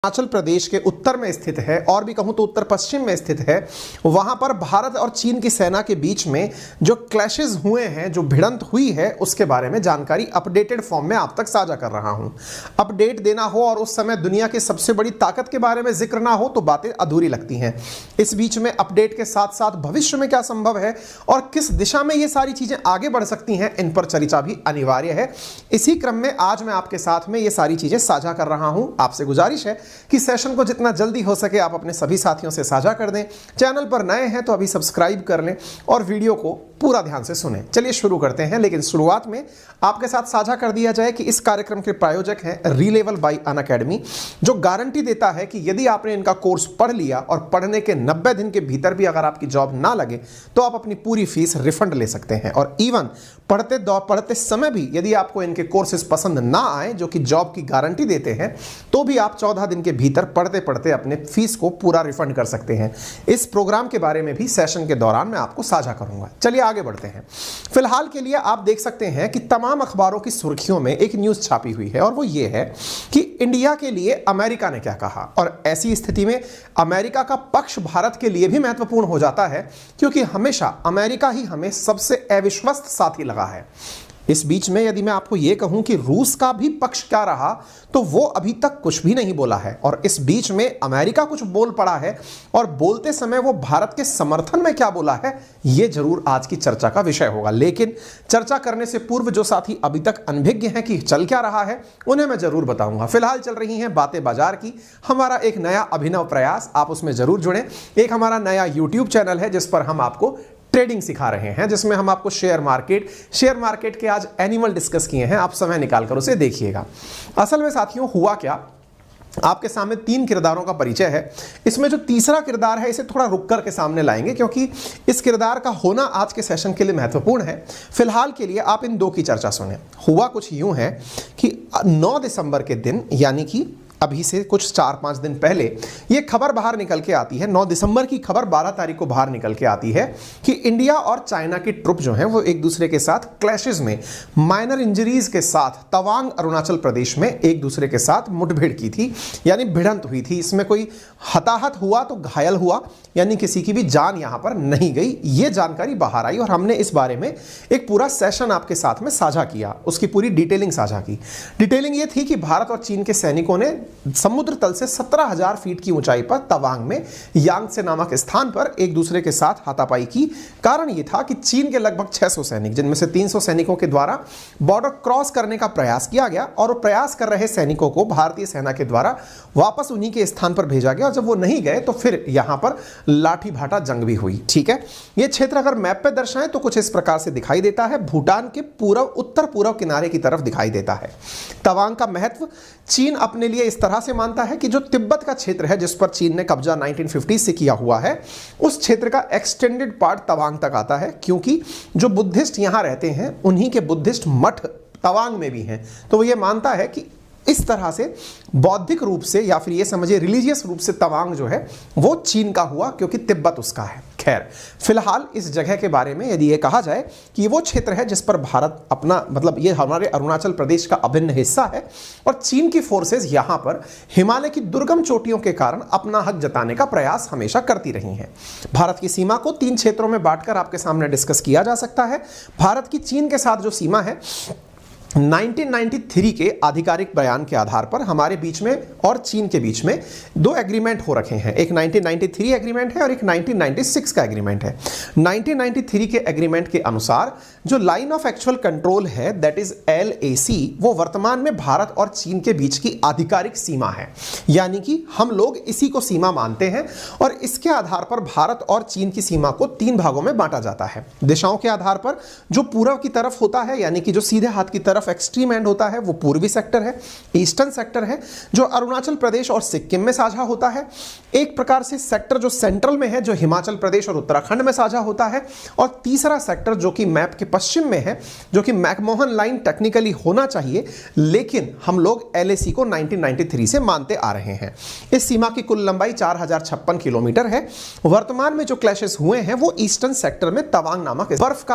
अरुणाचल प्रदेश के उत्तर में स्थित है और भी कहूं तो उत्तर पश्चिम में स्थित है। वहां पर भारत और चीन की सेना के बीच में जो क्लैशेस हुए हैं, जो भिड़ंत हुई है, उसके बारे में जानकारी अपडेटेड फॉर्म में आप तक साझा कर रहा हूं। अपडेट देना हो और उस समय दुनिया की सबसे बड़ी ताकत के बारे में जिक्र ना हो तो बातें अधूरी लगती हैं। इस बीच में अपडेट के साथ साथ भविष्य में क्या संभव है और किस दिशा में ये सारी चीजें आगे बढ़ सकती हैं, इन पर चर्चा भी अनिवार्य है। इसी क्रम में आज मैं आपके साथ में ये सारी चीजें साझा कर रहा हूं। आपसे गुजारिश है कि सेशन को जितना जल्दी हो सके आप अपने सभी साथियों से साझा कर दें। चैनल पर नए हैं तो अभी सब्सक्राइब कर लें और वीडियो को पूरा ध्यान से सुनें। चलिए शुरू करते हैं, लेकिन शुरुआत में आपके साथ साझा कर दिया जाए कि इस कार्यक्रम के प्रायोजक हैं रीलेवल बाय अनअकैडमी, जो गारंटी देता है कि यदि आपने इनका कोर्स पढ़ लिया और पढ़ने के 90 दिन के भीतर भी अगर आपकी जॉब ना लगे तो आप अपनी पूरी फीस रिफंड ले सकते हैं। और इवन पढ़ते समय भी यदि आपको इनके कोर्सेज पसंद ना आए, जो कि जॉब की गारंटी देते हैं, तो भी आप 14 दिन के भीतर पढ़ते पढ़ते अपने फीस को पूरा रिफंड कर सकते हैं। इस प्रोग्राम के बारे में भी सेशन के दौरान मैं आपको साझा करूंगा। चलिए आगे बढ़ते हैं। फिलहाल के लिए आप देख सकते हैं कि तमाम अखबारों की सुर्खियों में एक न्यूज छापी हुई है और वो ये है कि इंडिया के लिए अमेरिका ने क्या कहा। और ऐसी स्थिति में अमेरिका का पक्ष भारत के लिए भी महत्वपूर्ण हो जाता है, क्योंकि हमेशा अमेरिका ही हमें सबसे अविश्वस्त साथी लगा है। इस बीच में यदि मैं आपको यह कहूं कि रूस का भी पक्ष क्या रहा, तो वो अभी तक कुछ भी नहीं बोला है। और इस बीच में अमेरिका कुछ बोल पड़ा है और बोलते समय वो भारत के समर्थन में क्या बोला है, ये जरूर आज की चर्चा का विषय होगा। लेकिन चर्चा करने से पूर्व जो साथी अभी तक अनभिज्ञ हैं कि चल क्या रहा है, उन्हें मैं जरूर बताऊंगा। फिलहाल चल रही हैं बातें बाजार की। हमारा एक नया अभिनव प्रयास, आप उसमें जरूर जुड़ें। एक हमारा नया यूट्यूब चैनल है जिस पर हम आपको ट्रेडिंग सिखा रहे हैं, जिसमें हम आपको शेयर मार्केट के आज एनिमल डिस्कस किए हैं। आप समय निकालकर उसे देखिएगा। असल में साथियों हुआ क्या, आपके सामने 3 किरदारों का परिचय है। इसमें जो तीसरा किरदार है इसे थोड़ा रुक कर के सामने लाएंगे, क्योंकि इस किरदार का होना आज के सेशन के लिए महत्वपूर्ण है। फिलहाल के लिए आप इन 2 की चर्चा सुने। हुआ कुछ यूं है कि 9 दिसंबर के दिन, यानी कि अभी से कुछ 4-5 दिन पहले ये खबर बाहर निकल के आती है। 9 दिसंबर की खबर 12 तारीख को बाहर निकल के आती है कि इंडिया और चाइना की ट्रुप जो हैं वो एक दूसरे के साथ क्लैशेस में माइनर इंजरीज के साथ तवांग अरुणाचल प्रदेश में एक दूसरे के साथ मुठभेड़ की थी, यानी भिड़ंत हुई थी। इसमें कोई हताहत हुआ तो घायल हुआ, यानी किसी की भी जान यहां पर नहीं गई। ये जानकारी बाहर आई और हमने इस बारे में एक पूरा सेशन आपके साथ में साझा किया, उसकी पूरी डिटेलिंग साझा की। डिटेलिंग ये थी कि भारत और चीन के सैनिकों ने समुद्र तल से 17,000 फीट की ऊंचाई पर तवांग में यांगत्से नामक स्थान पर एक दूसरे के साथ हाथापाई की। कारण यह था कि चीन के लगभग 600 सैनिक, जिनमें से 300 सैनिकों के द्वारा बॉर्डर क्रॉस करने का प्रयास किया गया और प्रयास कर रहे सैनिकों को भारतीय सेना के द्वारा वापस उन्हीं के स्थान पर भेजा गया। और जब वो नहीं गए तो फिर यहां पर लाठी भाटा जंग भी हुई। ठीक है, यह क्षेत्र अगर मैप पे दर्शाएं तो कुछ इस प्रकार से दिखाई देता है। भूटान के उत्तर पूर्व किनारे की तरफ दिखाई देता है। तवांग का महत्व चीन अपने लिए इस तरह से मानता है कि जो तिब्बत का क्षेत्र है, जिस पर चीन ने कब्जा 1950 से किया हुआ है, उस क्षेत्र का एक्सटेंडेड पार्ट तवांग तक आता है। क्योंकि जो बुद्धिस्ट यहां रहते हैं उन्हीं के बुद्धिस्ट मठ तवांग में भी हैं, तो वो ये मानता है कि इस तरह से बौद्धिक रूप से या फिर ये समझिए रिलीजियस रूप से तवांग जो है वो चीन का हुआ, क्योंकि तिब्बत उसका है। खैर, फिलहाल इस जगह के बारे में यदि ये कहा जाए कि वो क्षेत्र है जिस पर भारत अपना, मतलब ये हमारे अरुणाचल प्रदेश का अभिन्न हिस्सा है और चीन की फोर्सेस यहां पर हिमालय की दुर्गम चोटियों के कारण अपना हक जताने का प्रयास हमेशा करती रही हैं। भारत की सीमा को 3 क्षेत्रों में बांटकर आपके सामने डिस्कस किया जा सकता है। भारत की चीन के साथ जो सीमा है, 1993 के आधिकारिक बयान के आधार पर हमारे बीच में और चीन के बीच में 2 एग्रीमेंट हो रखे हैं। एक 1993 एग्रीमेंट है और एक 1996 का एग्रीमेंट है। 1993 के एग्रीमेंट के अनुसार जो लाइन ऑफ एक्चुअल कंट्रोल है, दैट इज LAC, वो वर्तमान में भारत और चीन के बीच की आधिकारिक सीमा है। यानी कि हम लोग इसी को सीमा मानते हैं और इसके आधार पर भारत और चीन की सीमा को 3 भागों में बांटा जाता है। दिशाओं के आधार पर जो पूर्व की तरफ होता है, यानी कि जो सीधे हाथ की तरफ एक्सट्रीम एंड होता है, वो पूर्वी सेक्टर है। ईस्टर्न सेक्टर है जो अरुणाचल प्रदेश और सिक्किम में साझा होता है। एक प्रकार से सेक्टर जो सेंट्रल में है, जो हिमाचल प्रदेश और उत्तराखंड में साझा होता है। और तीसरा सेक्टर जो कि मैप के पश्चिम में है, जो कि मैकमोहन लाइन टेक्निकली होना चाहिए, लेकिन हम लोग LAC को 1993 से मानते आ रहे हैं। इस सीमा की कुल लंबाई 4056 किलोमीटर है। वर्तमान में जो क्लैशेस हुए हैं वो ईस्टर्न सेक्टर में तवांग नामक बर्फ का